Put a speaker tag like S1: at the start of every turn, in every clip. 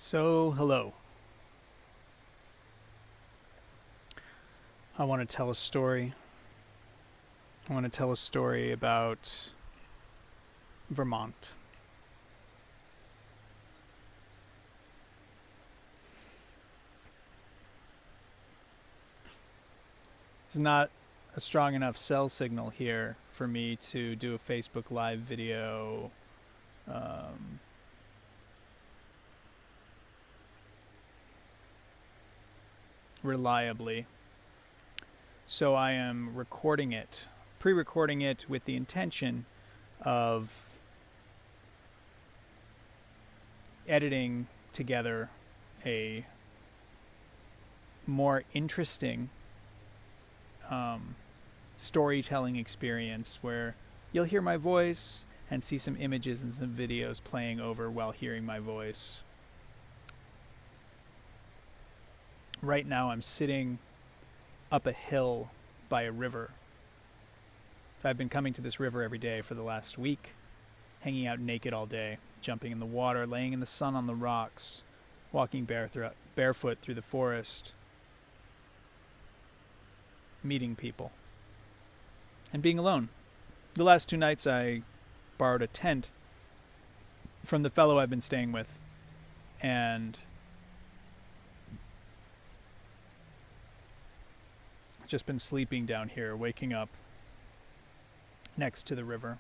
S1: So, hello. I want to tell a story. I want to tell a story about Vermont. It's not a strong enough cell signal here for me to do a Facebook Live video um, reliably. So, I am recording it, pre recording it with the intention of editing together a more interesting storytelling experience where you'll hear my voice and see some images and some videos playing over while hearing my voice. Right now, I'm sitting up a hill by a river. I've been coming to this river every day for the last week, hanging out naked all day, jumping in the water, laying in the sun on the rocks, walking barefoot through the forest, meeting people, and being alone. The last 2 nights I borrowed a tent from the fellow I've been staying with, and just been sleeping down here, waking up next to the river.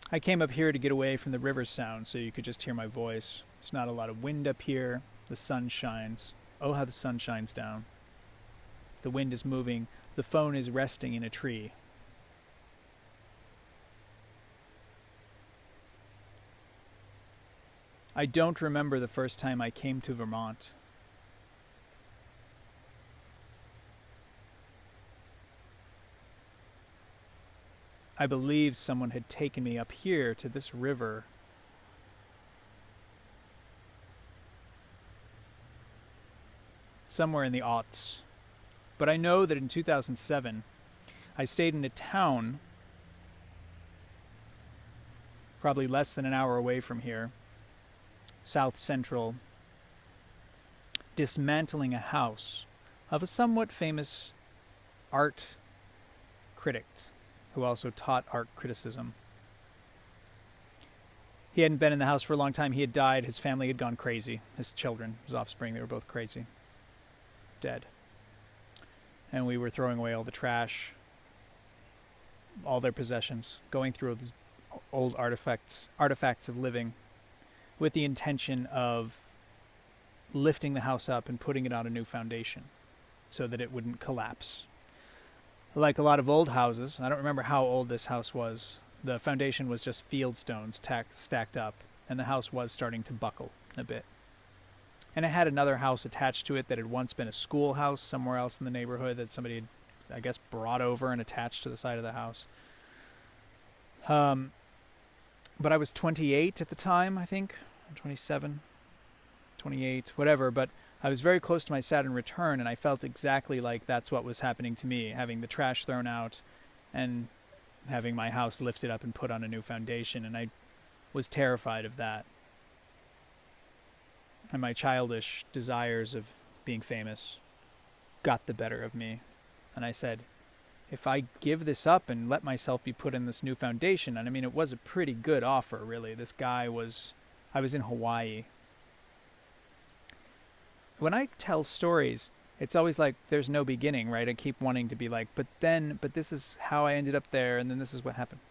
S1: I came up here to get away from the river sound so you could just hear my voice. There's not a lot of wind up here. The sun shines. Oh, how the sun shines down. The wind is moving. The phone is resting in a tree. I don't remember the first time I came to Vermont. I believe someone had taken me up here to this river somewhere in the aughts. But I know that in 2007, I stayed in a town probably less than an hour away from here, south central, dismantling a house of a somewhat famous art critic who also taught art criticism. He hadn't been in the house for a long time. He had died. His family had gone crazy. His children, his offspring, they were both crazy. Dead. And we were throwing away all the trash, all their possessions, going through these old artifacts of living with the intention of lifting the house up and putting it on a new foundation so that it wouldn't collapse. Like a lot of old houses, I don't remember how old this house was. The foundation was just field stones stacked up, and the house was starting to buckle a bit. And it had another house attached to it that had once been a schoolhouse somewhere else in the neighborhood that somebody had, I guess, brought over and attached to the side of the house. But I was 28 at the time, I think. 27, 28, whatever. But I was very close to my Saturn return, and I felt exactly like that's what was happening to me, having the trash thrown out and having my house lifted up and put on a new foundation. And I was terrified of that. And my childish desires of being famous got the better of me. And I said, if I give this up and let myself be put in this new foundation, and I mean, it was a pretty good offer, really. I was in Hawaii. When I tell stories, it's always like there's no beginning, right? I keep wanting to be like, but this is how I ended up there, and then this is what happened.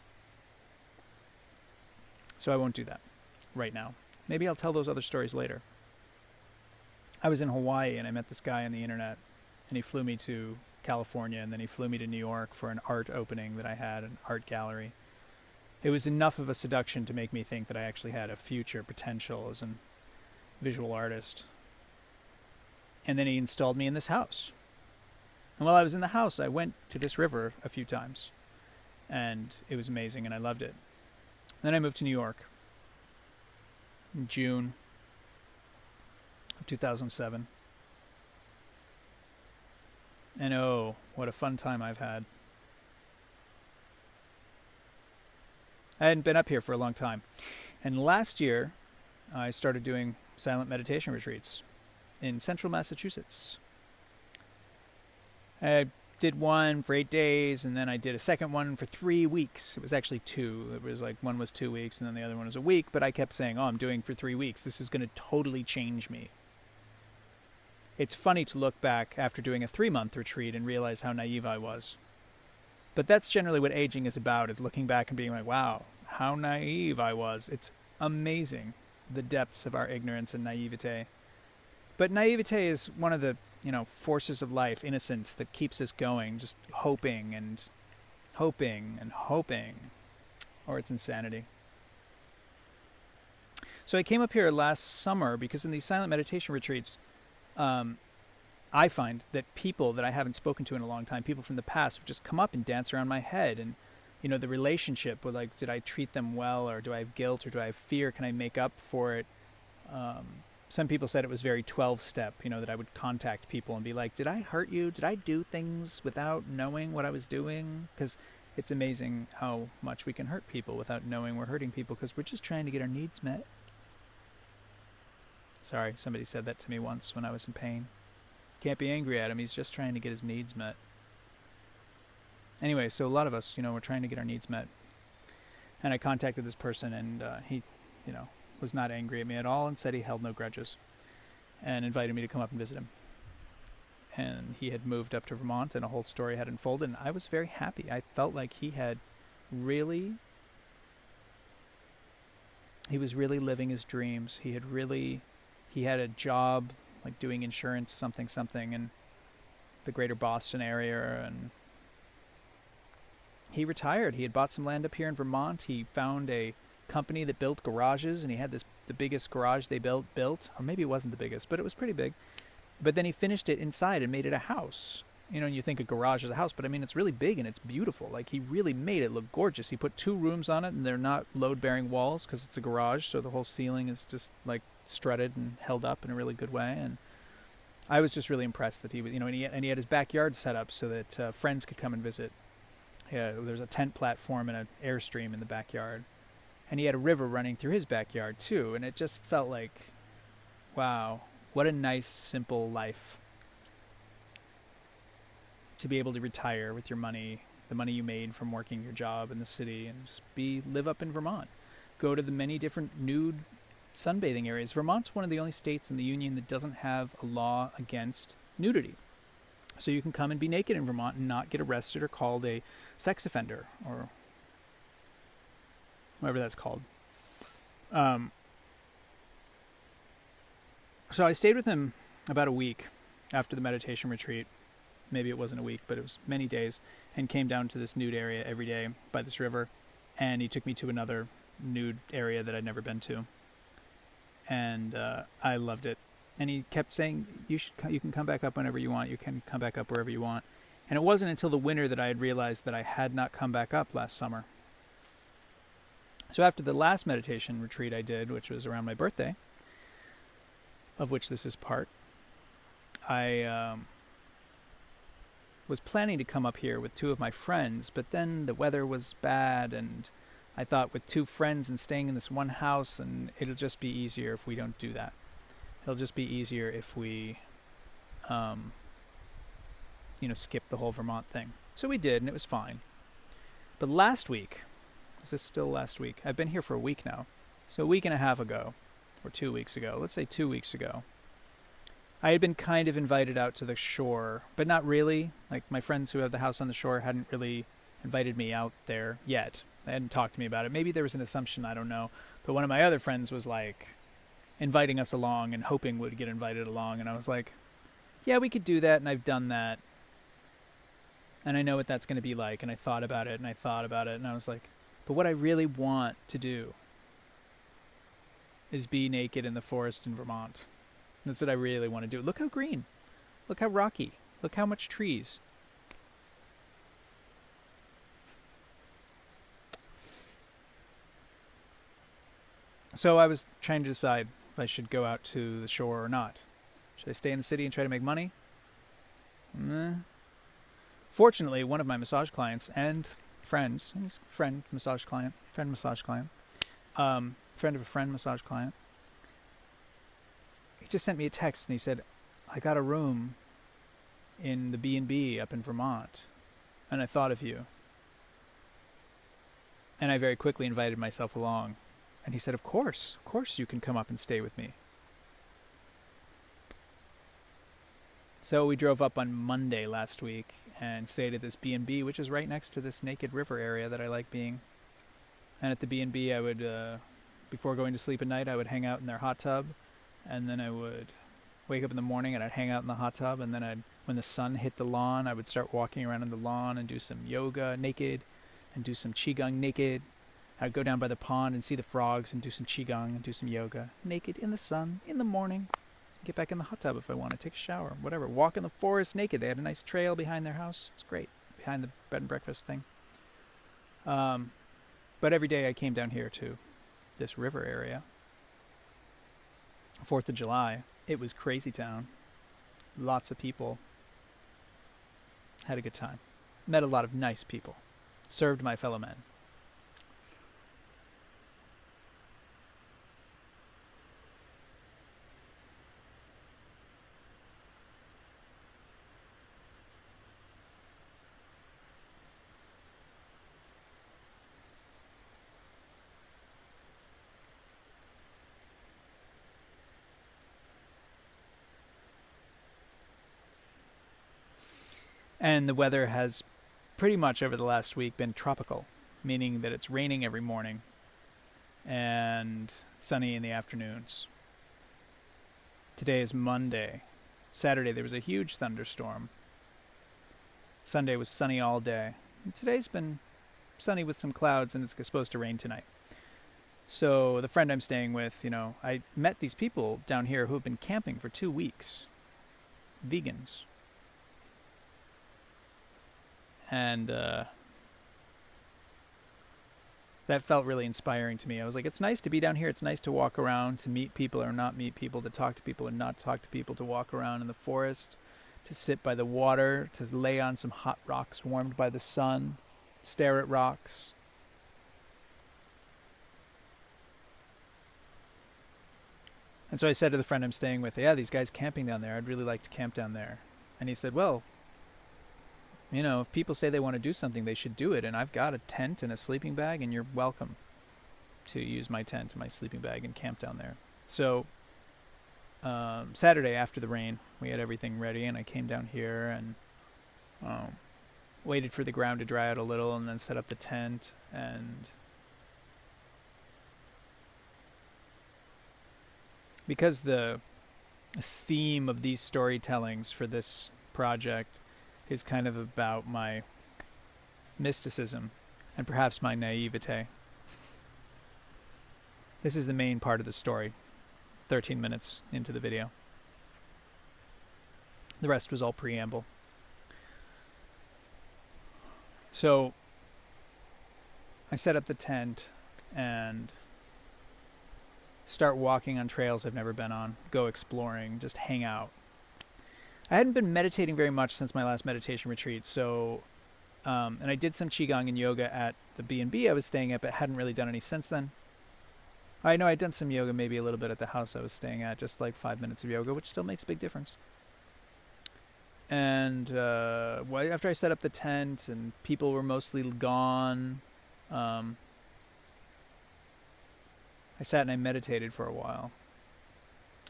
S1: So I won't do that right now. Maybe I'll tell those other stories later. I was in Hawaii, and I met this guy on the internet, and he flew me to California, and then he flew me to New York for an art opening that I had, an art gallery. It was enough of a seduction to make me think that I actually had a future potential as a visual artist. And then he installed me in this house. And while I was in the house, I went to this river a few times. And it was amazing, and I loved it. Then I moved to New York in June of 2007. And oh, what a fun time I've had. I hadn't been up here for a long time. And last year, I started doing silent meditation retreats in central Massachusetts. I did one for 8 days, and then I did a second one for 3 weeks. It was actually 2. It was like one was 2 weeks, and then the other one was a week. But I kept saying, "Oh, I'm doing for 3 weeks. This is going to totally change me." It's funny to look back after doing a 3-month retreat and realize how naive I was. But that's generally what aging is about: is looking back and being like, "Wow, how naive I was." It's amazing the depths of our ignorance and naivete. But naivete is one of the, forces of life, innocence, that keeps us going, just hoping and hoping and hoping, or it's insanity. So I came up here last summer because in these silent meditation retreats, I find that people that I haven't spoken to in a long time, people from the past, would just come up and dance around my head. And, the relationship with, like, did I treat them well, or do I have guilt, or do I have fear? Can I make up for it? Some people said it was very 12-step, that I would contact people and be like, did I hurt you? Did I do things without knowing what I was doing? Because it's amazing how much we can hurt people without knowing we're hurting people, because we're just trying to get our needs met. Sorry, somebody said that to me once when I was in pain. Can't be angry at him. He's just trying to get his needs met. Anyway, so a lot of us, we're trying to get our needs met. And I contacted this person, and he, was not angry at me at all, and said he held no grudges, and invited me to come up and visit him. And he had moved up to Vermont, and a whole story had unfolded, and I was very happy. I felt like he was really living his dreams. He had a job, like doing insurance, something, in the greater Boston area, and he retired. He had bought some land up here in Vermont. He found a company that built garages, and he had the biggest garage they built, or maybe it wasn't the biggest, but it was pretty big. But then he finished it inside and made it a house. And you think a garage is a house, but I mean, it's really big and it's beautiful. Like, he really made it look gorgeous. He put 2 rooms on it, and they're not load-bearing walls because it's a garage, so the whole ceiling is just like strutted and held up in a really good way. And I was just really impressed that he was, and he had his backyard set up so that friends could come and visit. Yeah, there's a tent platform and an airstream in the backyard. And he had a river running through his backyard too, and it just felt like, wow, what a nice, simple life. To be able to retire with your money, the money you made from working your job in the city, and just live up in Vermont. Go to the many different nude sunbathing areas. Vermont's one of the only states in the Union that doesn't have a law against nudity. So you can come and be naked in Vermont and not get arrested or called a sex offender, or whatever that's called. So I stayed with him about a week after the meditation retreat. Maybe it wasn't a week, but it was many days, and came down to this nude area every day by this river. And he took me to another nude area that I'd never been to. And I loved it. And he kept saying, you can come back up whenever you want. You can come back up wherever you want. And it wasn't until the winter that I had realized that I had not come back up last summer. So after the last meditation retreat I did, which was around my birthday, of which this is part, I was planning to come up here with 2 of my friends, but then the weather was bad, and I thought, with 2 friends and staying in this one house, and it'll just be easier if we don't do that. It'll just be easier if we, skip the whole Vermont thing. So we did, and it was fine. But last week, is this still last week? I've been here for a week now. So a week and a half ago, or 2 weeks ago, let's say 2 weeks ago, I had been kind of invited out to the shore, but not really. Like, my friends who have the house on the shore hadn't really invited me out there yet. They hadn't talked to me about it. Maybe there was an assumption, I don't know. But one of my other friends was like inviting us along and hoping we'd get invited along. And I was like, yeah, we could do that. And I've done that. And I know what that's going to be like. And I thought about it, and I thought about it. And I was like, but what I really want to do is be naked in the forest in Vermont. That's what I really want to do. Look how green. Look how rocky. Look how much trees. So I was trying to decide if I should go out to the shore or not. Should I stay in the city and try to make money? Fortunately, one of my massage clients and friends, friend massage client, friend of a friend massage client, he just sent me a text and he said, I got a room in the B&B up in Vermont, and I thought of you. And I very quickly invited myself along. And he said, of course you can come up and stay with me. So we drove up on Monday last week and stayed at this B&B, which is right next to this naked river area that I like being. And at the B&B, I would, before going to sleep at night, I would hang out in their hot tub. And then I would wake up in the morning and I'd hang out in the hot tub. And then when the sun hit the lawn, I would start walking around on the lawn and do some yoga naked and do some qigong naked. I'd go down by the pond and see the frogs and do some qigong and do some yoga naked in the sun in the morning. Get back in the hot tub if I want to take a shower, whatever. Walk in the forest naked. They had a nice trail behind their house. It's great, behind the bed and breakfast thing. But every day I came down here to this river area. 4th of July, it was crazy town. Lots of people. Had a good time. Met a lot of nice people. Served my fellow men. And the weather has pretty much over the last week been tropical, meaning that it's raining every morning and sunny in the afternoons. Today is Monday. Saturday there was a huge thunderstorm. Sunday was sunny all day. And today's been sunny with some clouds, and it's supposed to rain tonight. So the friend I'm staying with, I met these people down here who have been camping for 2 weeks. Vegans. And that felt really inspiring to me. I was like, it's nice to be down here. It's nice to walk around, to meet people or not meet people, to talk to people or not talk to people, to walk around in the forest, to sit by the water, to lay on some hot rocks warmed by the sun, stare at rocks. And so I said to the friend I'm staying with, yeah, these guys camping down there, I'd really like to camp down there. And he said, well, if people say they want to do something, they should do it. And I've got a tent and a sleeping bag, and you're welcome to use my tent and my sleeping bag and camp down there. So Saturday after the rain, we had everything ready, and I came down here and waited for the ground to dry out a little and then set up the tent. And because the theme of these storytellings for this project is kind of about my mysticism and perhaps my naivete. This is the main part of the story, 13 minutes into the video. The rest was all preamble. So I set up the tent and start walking on trails I've never been on, go exploring, just hang out. I hadn't been meditating very much since my last meditation retreat, so, and I did some qigong and yoga at the B&B I was staying at, but hadn't really done any since then. I know I'd done some yoga maybe a little bit at the house I was staying at, just like 5 minutes of yoga, which still makes a big difference. And after I set up the tent and people were mostly gone, I sat and I meditated for a while.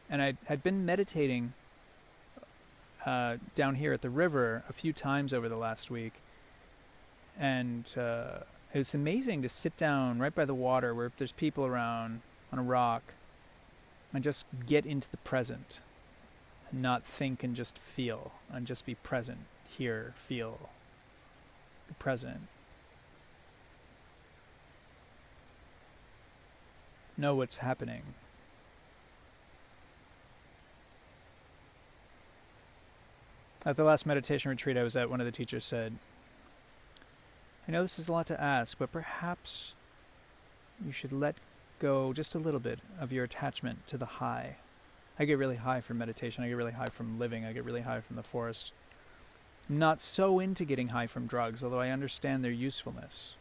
S1: And I'd been meditating down here at the river a few times over the last week. And it was amazing to sit down right by the water where there's people around on a rock and just get into the present and not think and just feel and just be present, hear, feel, be present. Know what's happening. At the last meditation retreat I was at, one of the teachers said, I know this is a lot to ask, but perhaps you should let go just a little bit of your attachment to the high. I get really high from meditation. I get really high from living. I get really high from the forest. I'm not so into getting high from drugs, although I understand their usefulness.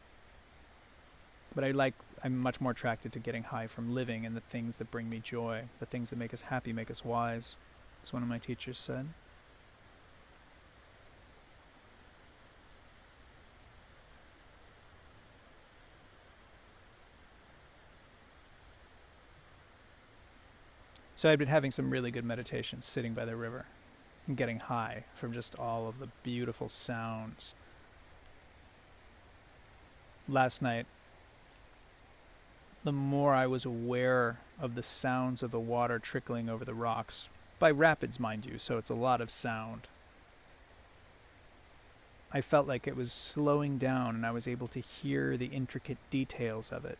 S1: But I like I'm much more attracted to getting high from living and the things that bring me joy, the things that make us happy, make us wise, as one of my teachers said. So I'd been having some really good meditations sitting by the river and getting high from just all of the beautiful sounds. Last night, the more I was aware of the sounds of the water trickling over the rocks, by rapids, mind you, so it's a lot of sound, I felt like it was slowing down and I was able to hear the intricate details of it.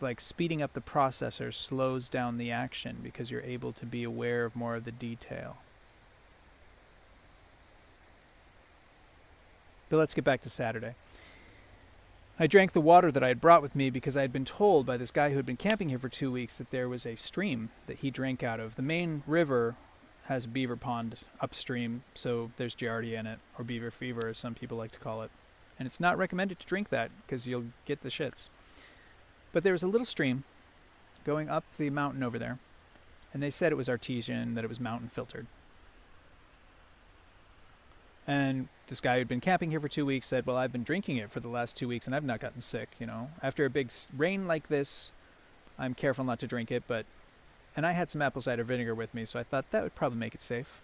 S1: Like speeding up the processor slows down the action because you're able to be aware of more of the detail. But let's get back to Saturday. I drank the water that I had brought with me because I had been told by this guy who had been camping here for 2 weeks that there was a stream that he drank out of. The main river has a beaver pond upstream, so there's giardia in it, or beaver fever as some people like to call it. And it's not recommended to drink that because you'll get the shits. But there was a little stream going up the mountain over there, and they said it was artesian, that it was mountain filtered. And this guy who'd been camping here for 2 weeks said, well, I've been drinking it for the last 2 weeks and I've not gotten sick, you know. After a big rain like this, I'm careful not to drink it, and I had some apple cider vinegar with me, so I thought that would probably make it safe.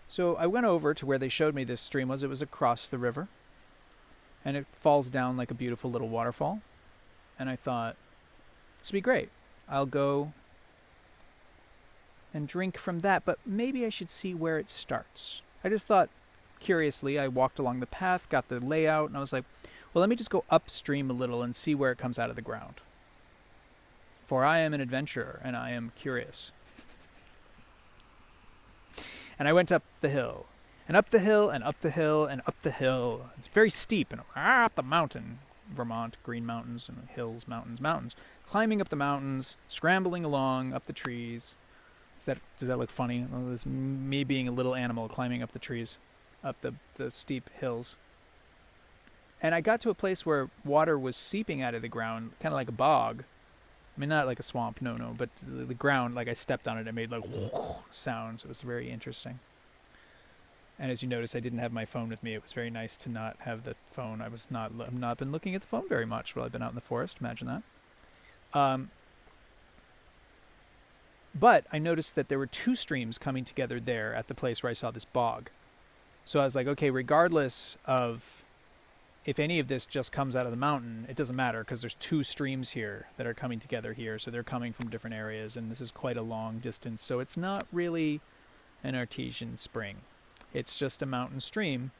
S1: So I went over to where they showed me this stream was. It was across the river, and it falls down like a beautiful little waterfall. And I thought, this would be great. I'll go and drink from that, but maybe I should see where it starts. I just thought, curiously, I walked along the path, got the layout, and I was like, well, let me just go upstream a little and see where it comes out of the ground. For I am an adventurer, and I am curious. And I went up the hill, and up the hill, and up the hill, and up the hill. It's very steep, and up the mountain. Vermont, green mountains, and hills, mountains, mountains. Climbing up the mountains, scrambling along, up the trees. Does that look funny? Well, this me being a little animal climbing up the trees, up the steep hills. And I got to a place where water was seeping out of the ground, kind of like a bog. I mean, not like a swamp, no, but the ground, like I stepped on it, it made like sounds. It was very interesting. And as you notice, I didn't have my phone with me. It was very nice to not have the phone. I've not been looking at the phone very much while I've been out in the forest. Imagine that. But I noticed that there were two streams coming together there at the place where I saw this bog. So I was like, okay, regardless of if any of this just comes out of the mountain, it doesn't matter because there's two streams here that are coming together here. So they're coming from different areas, and this is quite a long distance. So it's not really an artesian spring. It's just a mountain stream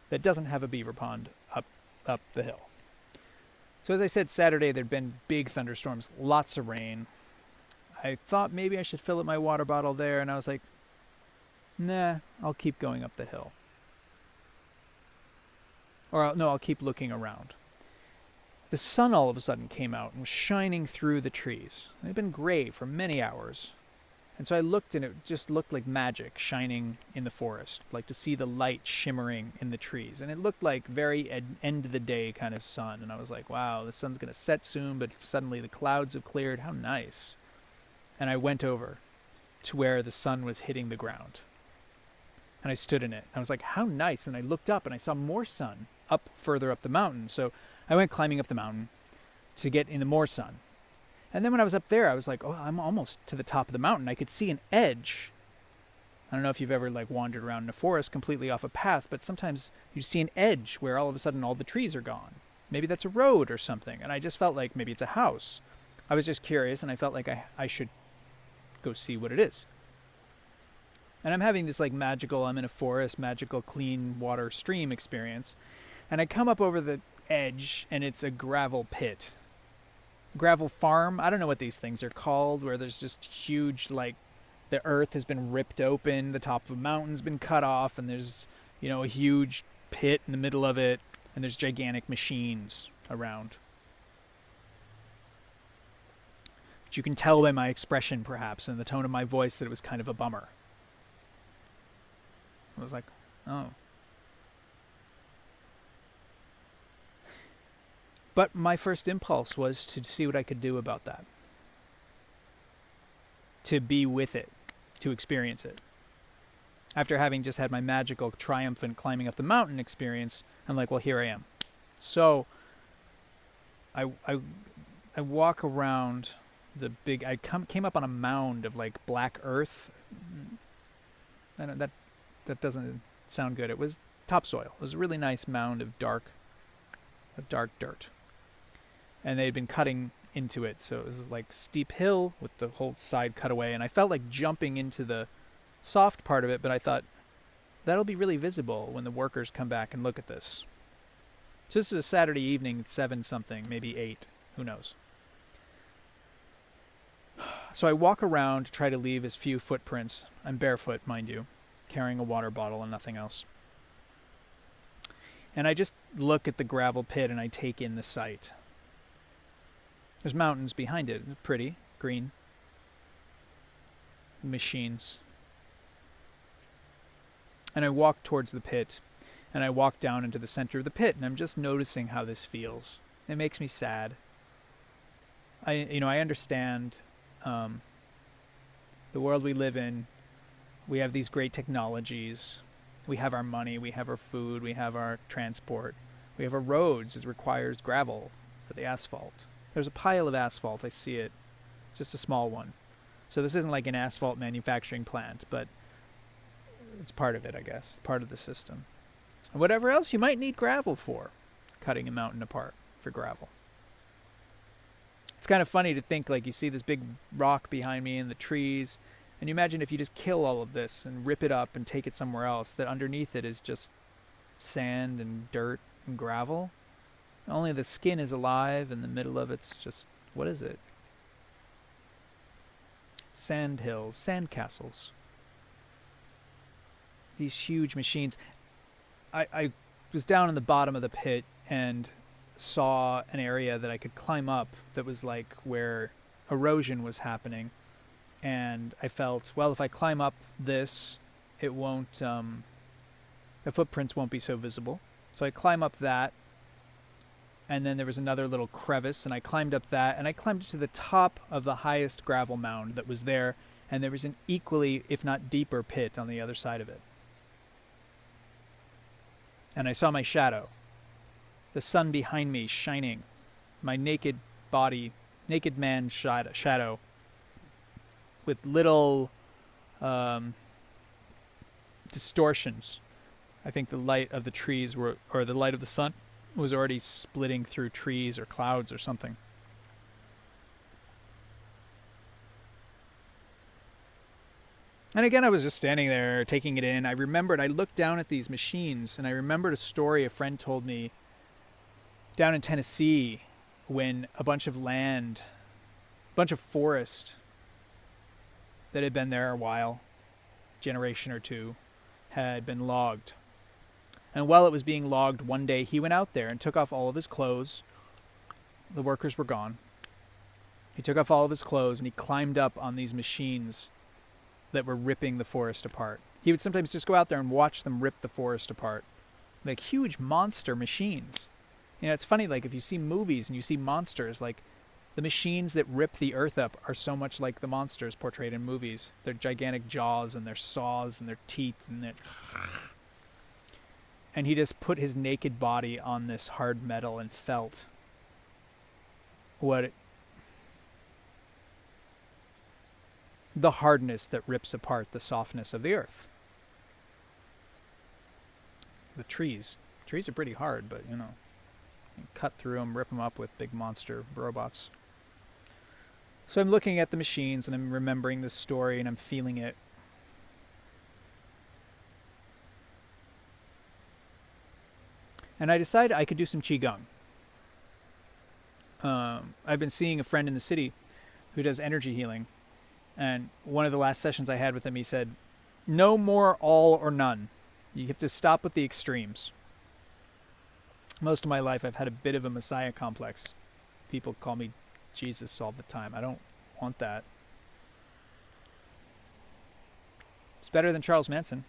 S1: that doesn't have a beaver pond up the hill. So as I said, Saturday there'd been big thunderstorms, lots of rain. I thought maybe I should fill up my water bottle there, and I was like, nah, I'll keep going up the hill. I'll keep looking around. The sun all of a sudden came out and was shining through the trees. It had been gray for many hours. And so I looked, and it just looked like magic shining in the forest, like to see the light shimmering in the trees. And it looked like very end of the day kind of sun. And I was like, wow, the sun's going to set soon, but suddenly the clouds have cleared. How nice. And I went over to where the sun was hitting the ground. And I stood in it. I was like, how nice. And I looked up, and I saw more sun further up the mountain. So I went climbing up the mountain to get into more sun. And then when I was up there, I was like, oh, I'm almost to the top of the mountain. I could see an edge. I don't know if you've ever wandered around in a forest completely off a path, but sometimes you see an edge where all of a sudden all the trees are gone. Maybe that's a road or something. And I just felt like maybe it's a house. I was just curious, and I felt like I should go see what it is. And I'm having this magical, I'm in a forest, magical clean water stream experience. And I come up over the edge, and it's a gravel pit. Gravel farm. I don't know what these things are called, where there's just huge, the earth has been ripped open, the top of a mountain's been cut off, and there's, a huge pit in the middle of it, and there's gigantic machines around. But you can tell by my expression, perhaps, and the tone of my voice that it was kind of a bummer. I was like, oh. But my first impulse was to see what I could do about that. To be with it, to experience it. After having just had my magical, triumphant climbing up the mountain experience, I'm like, well, here I am. So I walk around the big. Came up on a mound of like black earth. I don't, that doesn't sound good. It was topsoil. It was a really nice mound of dark dirt, and they had been cutting into it, so it was like steep hill with the whole side cut away, and I felt like jumping into the soft part of it, but I thought that'll be really visible when the workers come back and look at this. So this is a Saturday evening, 7 something, maybe 8, who knows. So I walk around to try to leave as few footprints. I'm barefoot, mind you, carrying a water bottle and nothing else. And I just look at the gravel pit and I take in the sight. There's mountains behind it, pretty, green. Machines. And I walk towards the pit, and I walk down into the center of the pit, and I'm just noticing how this feels. It makes me sad. I understand the world we live in. We have these great technologies. We have our money. We have our food. We have our transport. We have our roads. It requires gravel for the asphalt. There's a pile of asphalt. I see it. Just a small one. So this isn't like an asphalt manufacturing plant, but it's part of it, I guess. Part of the system. And whatever else you might need gravel for. Cutting a mountain apart for gravel. It's kind of funny to think, like, you see this big rock behind me and the trees, and you imagine if you just kill all of this and rip it up and take it somewhere else, that underneath it is just sand and dirt and gravel. Only the skin is alive, and the middle of it's just, what is it? Sand hills, sand castles. These huge machines. I was down in the bottom of the pit and saw an area that I could climb up that was like where erosion was happening. And I felt, well, if I climb up this, it won't, the footprints won't be so visible. So I climb up that, and then there was another little crevice, and I climbed up that, and I climbed to the top of the highest gravel mound that was there, and there was an equally, if not deeper, pit on the other side of it. And I saw my shadow, the sun behind me shining, my naked body, naked man shadow, with little distortions. I think the light of the trees or the light of the sun was already splitting through trees or clouds or something. And again, I was just standing there taking it in. I looked down at these machines, and I remembered a story a friend told me down in Tennessee when a bunch of forest that had been there a while, generation or two, had been logged. And while it was being logged, one day he went out there and took off all of his clothes. The workers were gone. He took off all of his clothes and he climbed up on these machines that were ripping the forest apart. He would sometimes just go out there and watch them rip the forest apart. Like huge monster machines. You know, it's funny, like if you see movies and you see monsters, like the machines that rip the earth up are so much like the monsters portrayed in movies. Their gigantic jaws and their saws and their teeth and their... And he just put his naked body on this hard metal and felt the hardness that rips apart the softness of the earth. The trees. Trees are pretty hard, but you cut through them, rip them up with big monster robots. So I'm looking at the machines and I'm remembering this story and I'm feeling it. And I decided I could do some Qigong. I've been seeing a friend in the city who does energy healing. And one of the last sessions I had with him, he said, no more all or none. You have to stop with the extremes. Most of my life I've had a bit of a messiah complex. People call me Jesus all the time. I don't want that. It's better than Charles Manson.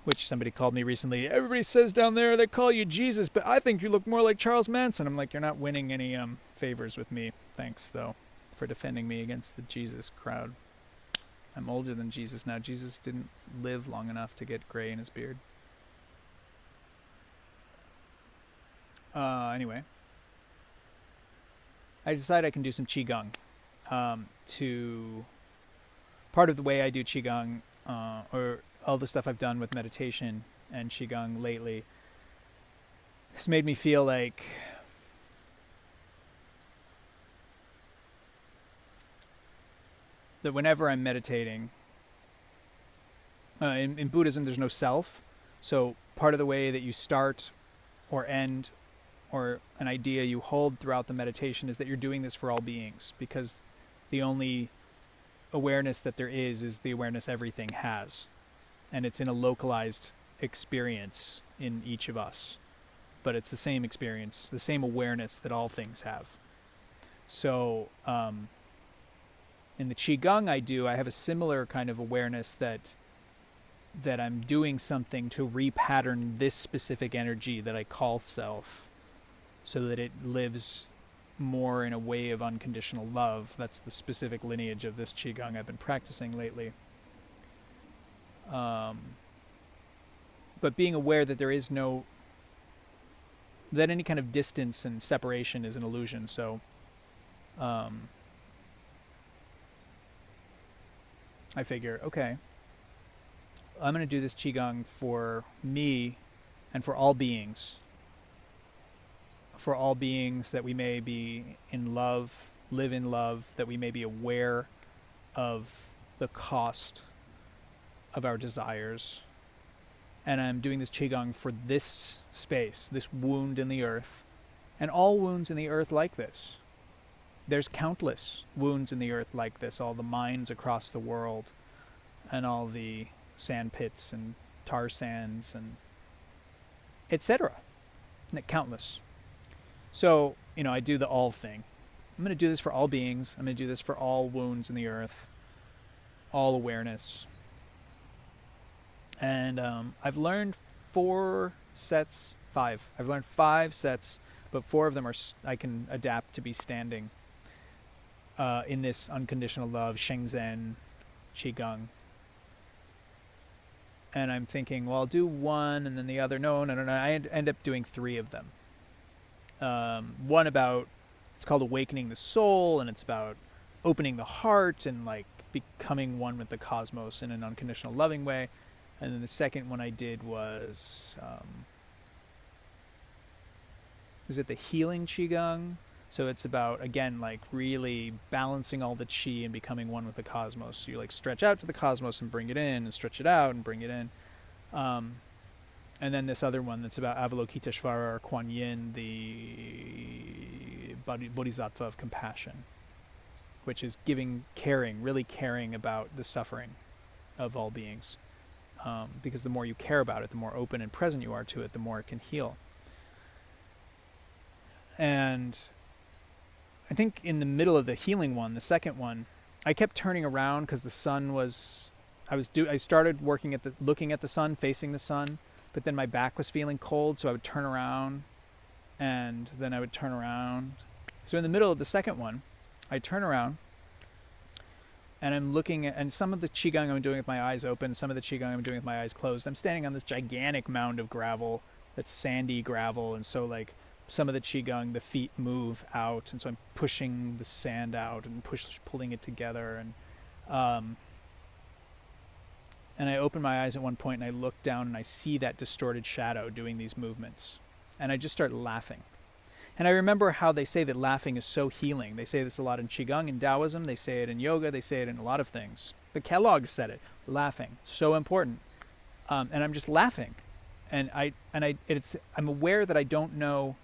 S1: which somebody called me recently. Everybody says down there they call you Jesus, but I think you look more like Charles Manson. I'm like, you're not winning any favors with me. Thanks, though, for defending me against the Jesus crowd. I'm older than Jesus now. Jesus didn't live long enough to get gray in his beard. Anyway, I decided I can do some Qigong. Part of the way I do Qigong, or all the stuff I've done with meditation and Qigong lately, has made me feel like that whenever I'm meditating, in Buddhism there's no self, so part of the way that you start or end or an idea you hold throughout the meditation is that you're doing this for all beings, because the only awareness that there is the awareness everything has, and it's in a localized experience in each of us, but it's the same experience, the same awareness that all things have. So in the Qigong I have a similar kind of awareness that I'm doing something to repattern this specific energy that I call self, so that it lives more in a way of unconditional love. That's the specific lineage of this Qigong I've been practicing lately. But being aware that there is that any kind of distance and separation is an illusion. So I figure, okay, I'm going to do this Qigong for me and for all beings. For all beings, that we may be in love, live in love, that we may be aware of the cost of our desires. And I'm doing this Qigong for this space, this wound in the earth, and all wounds in the earth like this. There's countless wounds in the earth like this, all the mines across the world, and all the sand pits and tar sands and etc. Countless. So, I do the all thing. I'm going to do this for all beings. I'm going to do this for all wounds in the earth, all awareness. And I've learned 5. I've learned 5 sets, but 4 of them I can adapt to be standing in this unconditional love, Shengzen, Qigong. And I'm thinking, well, I'll do one and then the other. No. I end up doing 3 of them. One about, it's called Awakening the Soul, and it's about opening the heart and like becoming one with the cosmos in an unconditional loving way. And then the second one I did was it the Healing Qigong? So it's about, again, like really balancing all the qi and becoming one with the cosmos. So you like stretch out to the cosmos and bring it in, and stretch it out and bring it in. And then this other one that's about Avalokiteshvara, or Kuan Yin, the Bodhisattva of compassion, which is really caring about the suffering of all beings. Because the more you care about it, the more open and present you are to it, the more it can heal. And I think in the middle of the healing one, the second one, I kept turning around because the sun was, I started looking at the sun, facing the sun, but then my back was feeling cold, so I would turn around, and then I would turn around. So in the middle of the second one, I turn around, and I'm looking at, and some of the Qigong I'm doing with my eyes open, some of the Qigong I'm doing with my eyes closed. I'm standing on this gigantic mound of gravel that's sandy gravel, and so like some of the Qigong, the feet move out, and so I'm pushing the sand out and pulling it together, and I open my eyes at one point and I look down and I see that distorted shadow doing these movements, and I just start laughing. And I remember how they say that laughing is so healing. They say this a lot in Qigong, in Taoism, they say it in yoga, they say it in a lot of things. The Kellogg's said it, laughing, so important. And I'm just laughing, and I'm aware that I don't know.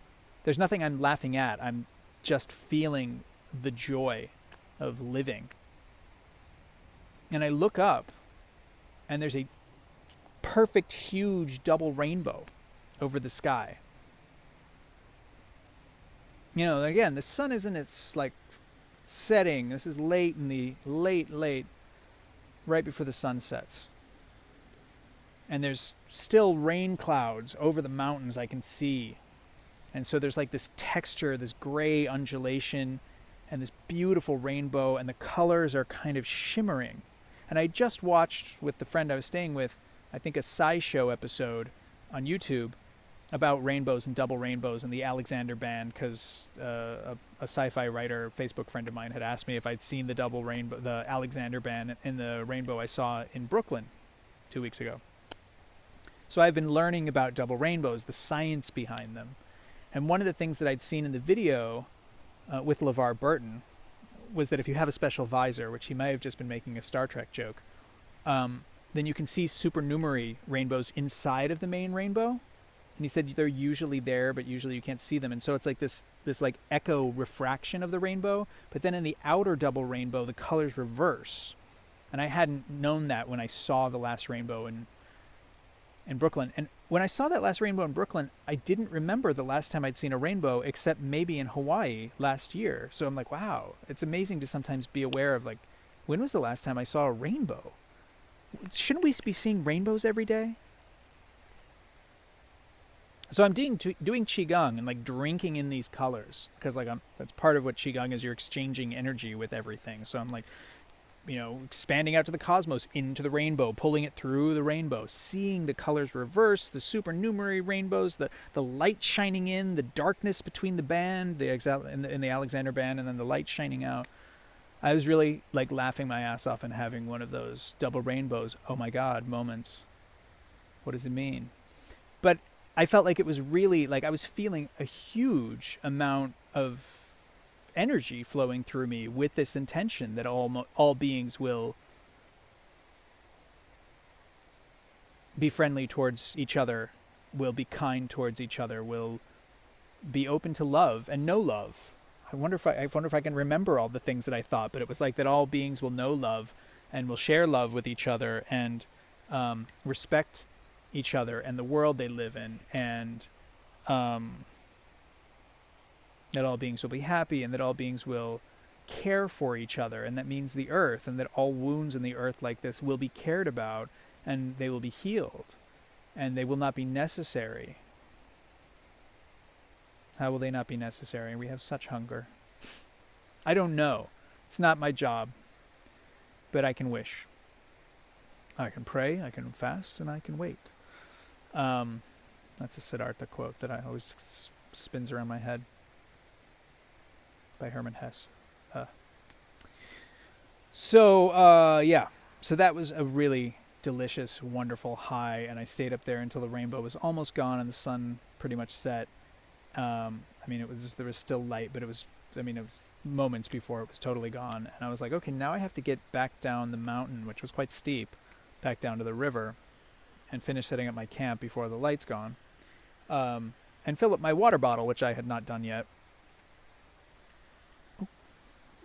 S1: There's nothing I'm laughing at. I'm just feeling the joy of living. And I look up, and there's a perfect, huge double rainbow over the sky. Again, the sun is in its like setting. This is late, right before the sun sets. and there's still rain clouds over the mountains I can see. And so there's like this texture, this gray undulation, and this beautiful rainbow, and the colors are kind of shimmering. And I just watched with the friend I was staying with, I think a SciShow episode on YouTube about rainbows and double rainbows and the Alexander Band, because a sci-fi writer, Facebook friend of mine, had asked me if I'd seen the double rainbow, the Alexander Band in the rainbow I saw in Brooklyn 2 weeks ago. So I've been learning about double rainbows, the science behind them. And one of the things that I'd seen in the video with LeVar Burton was that if you have a special visor, which he may have just been making a Star Trek joke, then you can see supernumerary rainbows inside of the main rainbow. And he said they're usually there, but usually you can't see them. And so it's like this like echo refraction of the rainbow. But then in the outer double rainbow, the colors reverse. And I hadn't known that when I saw the last rainbow in Brooklyn. And when I saw that last rainbow in Brooklyn, I didn't remember the last time I'd seen a rainbow, except maybe in Hawaii last year. So I'm like, wow, it's amazing to sometimes be aware of, like, when was the last time I saw a rainbow? Shouldn't we be seeing rainbows every day? So I'm doing Qigong and like drinking in these colors, because like that's part of what Qigong is. You're exchanging energy with everything. So I'm like, expanding out to the cosmos, into the rainbow, pulling it through the rainbow, seeing the colors reverse, the supernumerary rainbows, the light shining in, the darkness between the band, in the Alexander Band, and then the light shining out. I was really like laughing my ass off and having one of those double rainbows, oh my God, moments. What does it mean? But I felt like it was really, like I was feeling a huge amount of energy flowing through me with this intention that all beings will be friendly towards each other, will be kind towards each other, will be open to love and know love. I wonder if I can remember all the things that I thought, but it was like that all beings will know love and will share love with each other and respect each other and the world they live in, and that all beings will be happy, and that all beings will care for each other, and that means the earth, and that all wounds in the earth like this will be cared about, and they will be healed, and they will not be necessary. How will they not be necessary? We have such hunger. I don't know. It's not my job, but I can wish. I can pray, I can fast, and I can wait. That's a Siddhartha quote that I always spins around my head, by Hermann Hesse. So that was a really delicious, wonderful high, and I stayed up there until the rainbow was almost gone and the sun pretty much set. There was still light, but it was moments before it was totally gone. And I was like, okay, now I have to get back down the mountain, which was quite steep, back down to the river, and finish setting up my camp before the light's gone, and fill up my water bottle, which I had not done yet. Oh,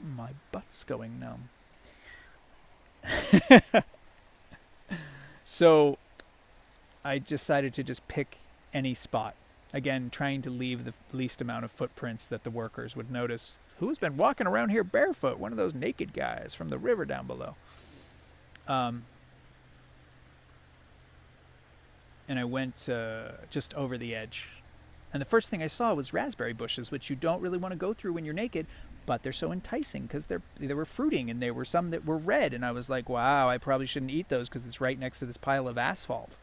S1: my butt's going numb. So I decided to just pick any spot. Again, trying to leave the least amount of footprints that the workers would notice. Who's been walking around here barefoot? One of those naked guys from the river down below. And I went just over the edge. And the first thing I saw was raspberry bushes, which you don't really want to go through when you're naked, but they're so enticing because they were fruiting, and there were some that were red. And I was like, wow, I probably shouldn't eat those because it's right next to this pile of asphalt.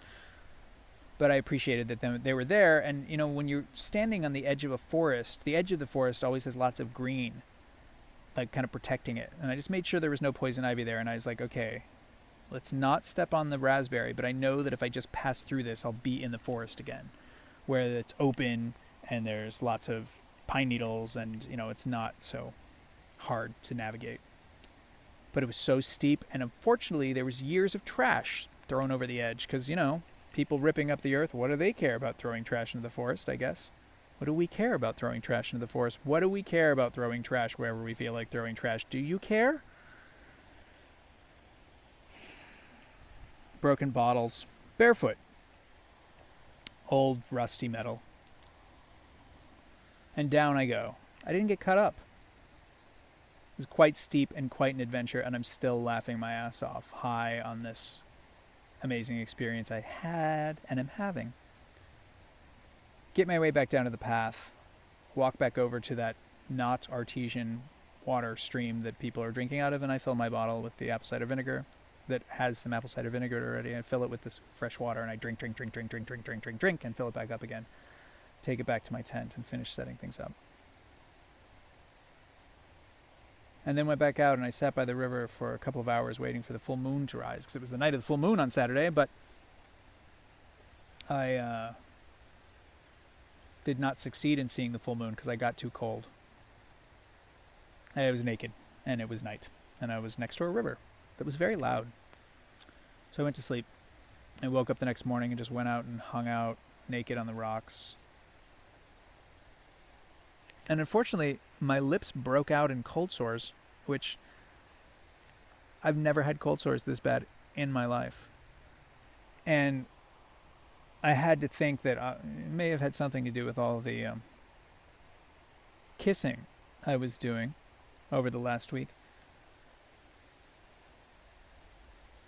S1: But I appreciated that they were there. And, when you're standing on the edge of a forest, the edge of the forest always has lots of green, like kind of protecting it. And I just made sure there was no poison ivy there. And I was like, okay, let's not step on the raspberry, but I know that if I just pass through this, I'll be in the forest again, where it's open and there's lots of pine needles and, it's not so hard to navigate. But it was so steep, and unfortunately there was years of trash thrown over the edge because, people ripping up the earth, what do they care about throwing trash into the forest, I guess? What do we care about throwing trash into the forest? What do we care about throwing trash wherever we feel like throwing trash? Do you care? Broken bottles. Barefoot. Old rusty metal. And down I go. I didn't get cut up. It was quite steep and quite an adventure, and I'm still laughing my ass off high on this amazing experience I had and am having. Get my way back down to the path, walk back over to that not artesian water stream that people are drinking out of, and I fill my bottle with the apple cider vinegar that has some apple cider vinegar already. I fill it with this fresh water, and I drink, and fill it back up again. Take it back to my tent and finish setting things up. And then went back out, and I sat by the river for a couple of hours waiting for the full moon to rise, because it was the night of the full moon on Saturday, but I did not succeed in seeing the full moon because I got too cold. I was naked, and it was night, and I was next to a river that was very loud. So I went to sleep. I woke up the next morning and just went out and hung out naked on the rocks. And unfortunately, my lips broke out in cold sores, which I've never had cold sores this bad in my life. And I had to think that it may have had something to do with all the kissing I was doing over the last week.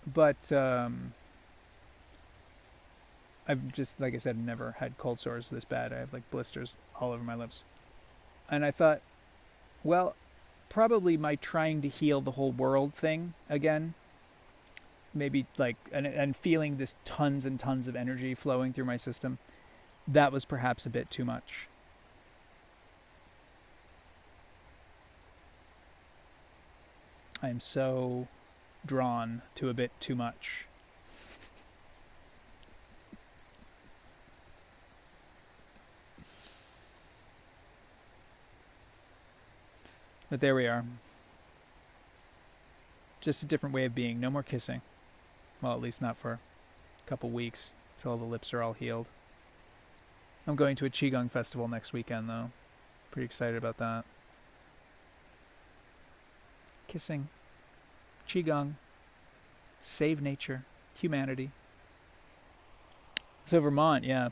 S1: But I've just, like I said, never had cold sores this bad. I have like blisters all over my lips. And I thought, well, probably my trying to heal the whole world thing again, maybe like, and feeling this tons and tons of energy flowing through my system, that was perhaps a bit too much. I'm so drawn to a bit too much. But there we are. Just a different way of being. No more kissing. Well, at least not for a couple weeks until the lips are all healed. I'm going to a Qigong festival next weekend, though. Pretty excited about that. Kissing. Qigong. Save nature. Humanity. So Vermont, yeah.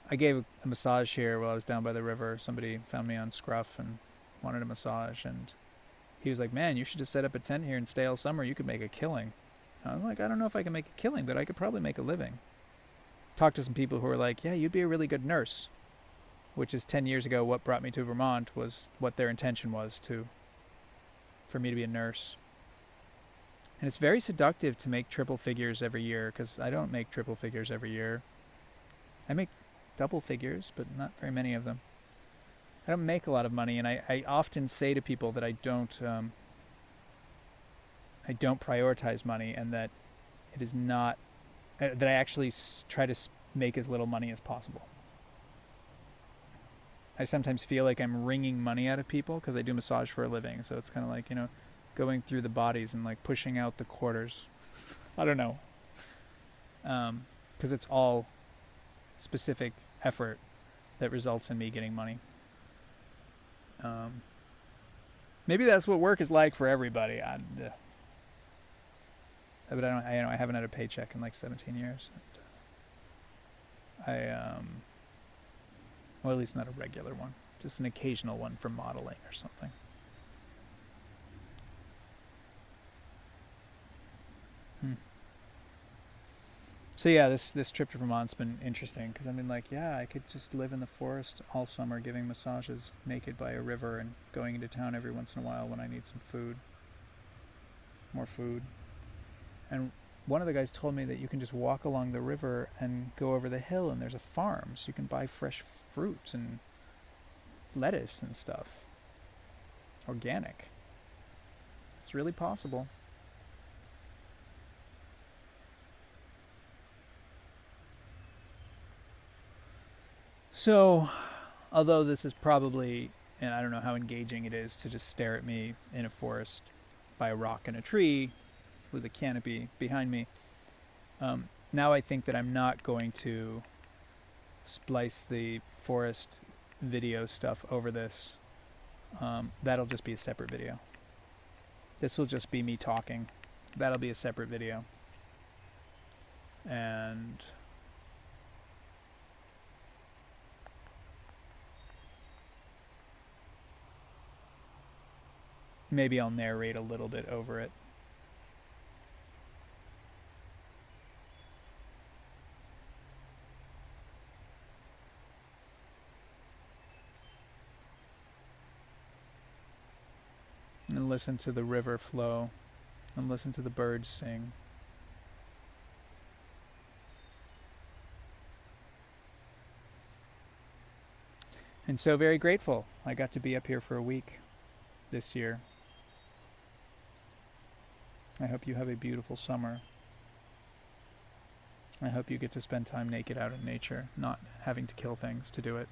S1: I gave a massage here while I was down by the river. Somebody found me on Scruff and wanted a massage, and he was like, man, you should just set up a tent here and stay all summer. You could make a killing. I was like, I don't know if I can make a killing, but I could probably make a living. Talked to some people who were like, yeah, you'd be a really good nurse, which is 10 years ago what brought me to Vermont, was what their intention was for me to be a nurse. And it's very seductive to make triple figures every year, because I don't make triple figures every year. I make double figures, but not very many of them. I don't make a lot of money, and I often say to people that I don't prioritize money, and that it is not that I actually try to make as little money as possible. I sometimes feel like I'm wringing money out of people because I do massage for a living, so it's kind of like, going through the bodies and like pushing out the quarters. I don't know, because it's all specific effort that results in me getting money. Maybe that's what work is like for everybody. But I haven't had a paycheck in like 17 years. Well, at least not a regular one, just an occasional one for modeling or something. So yeah, this trip to Vermont's been interesting, because I've been like, yeah, I could just live in the forest all summer giving massages naked by a river and going into town every once in a while when I need some food. More food. And one of the guys told me that you can just walk along the river and go over the hill, and there's a farm, so you can buy fresh fruits and lettuce and stuff. Organic. It's really possible. So, although this is probably, and I don't know how engaging it is to just stare at me in a forest by a rock and a tree with a canopy behind me, now I think that I'm not going to splice the forest video stuff over this. That'll just be a separate video. This will just be me talking. That'll be a separate video. And maybe I'll narrate a little bit over it. and listen to the river flow and listen to the birds sing. And so very grateful I got to be up here for a week this year. I hope you have a beautiful summer. I hope you get to spend time naked out in nature, not having to kill things to do it.